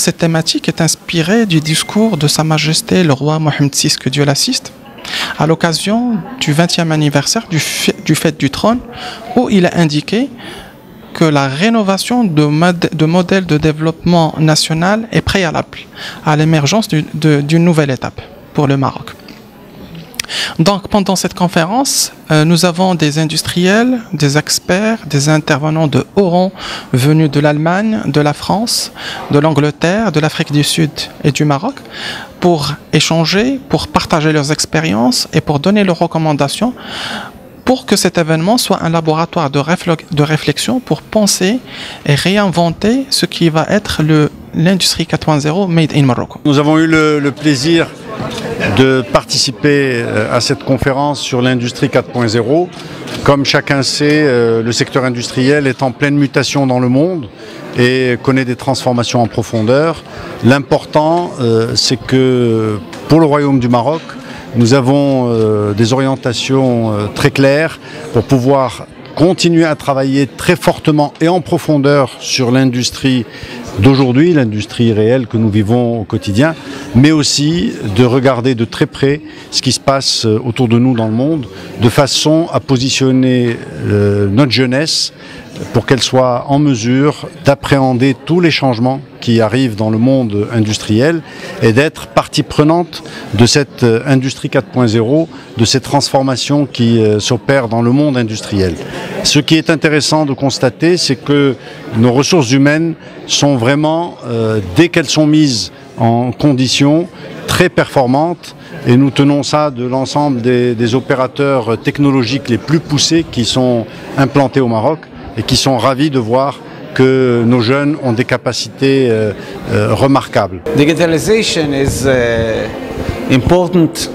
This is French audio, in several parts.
cette thématique est inspirée du discours de Sa Majesté le roi Mohammed VI, que Dieu l'assiste, à l'occasion du 20e anniversaire du Fête du Trône, où il a indiqué que la rénovation de modèles de développement national est préalable à l'émergence d'une nouvelle étape pour le Maroc. Donc, pendant cette conférence, nous avons des industriels, des experts, des intervenants de haut rang venus de l'Allemagne, de la France, de l'Angleterre, de l'Afrique du Sud et du Maroc pour échanger, pour partager leurs expériences et pour donner leurs recommandations pour que cet événement soit un laboratoire de réflexion pour penser et réinventer ce qui va être l'industrie 4.0 Made in Morocco. Nous avons eu le plaisir de participer à cette conférence sur l'industrie 4.0. Comme chacun sait, le secteur industriel est en pleine mutation dans le monde et connaît des transformations en profondeur. L'important, c'est que pour le Royaume du Maroc, nous avons des orientations très claires pour pouvoir continuer à travailler très fortement et en profondeur sur l'industrie d'aujourd'hui, l'industrie réelle que nous vivons au quotidien, mais aussi de regarder de très près ce qui se passe autour de nous dans le monde, de façon à positionner notre jeunesse pour qu'elle soit en mesure d'appréhender tous les changements qui arrivent dans le monde industriel et d'être partie prenante de cette industrie 4.0, de ces transformations qui s'opèrent dans le monde industriel. Ce qui est intéressant de constater, c'est que nos ressources humaines sont vraiment, dès qu'elles sont mises en condition, très performantes. Et nous tenons ça de l'ensemble des opérateurs technologiques les plus poussés qui sont implantés au Maroc et qui sont ravis de voir que nos jeunes ont des capacités remarquables. Digitalization is important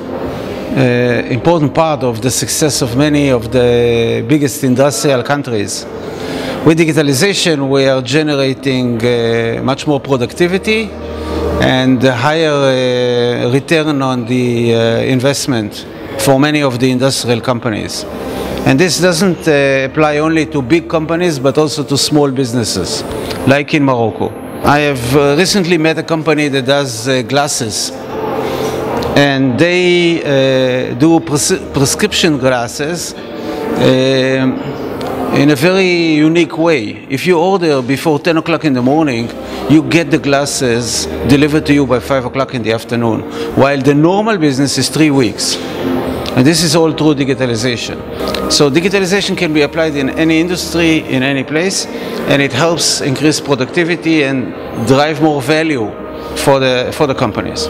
part of the success of many of the biggest industrial countries. With digitalization, we are generating much more productivity and a higher return on the investment for many of the industrial companies. And this doesn't apply only to big companies, but also to small businesses, like in Morocco. I have recently met a company that does glasses, and they do prescription glasses in a very unique way. If you order before 10 o'clock in the morning, you get the glasses delivered to you by 5 o'clock in the afternoon, while the normal business is 3 weeks. And this is all through digitalization. So digitalization can be applied in any industry, in any place, and it helps increase productivity and drive more value for the companies.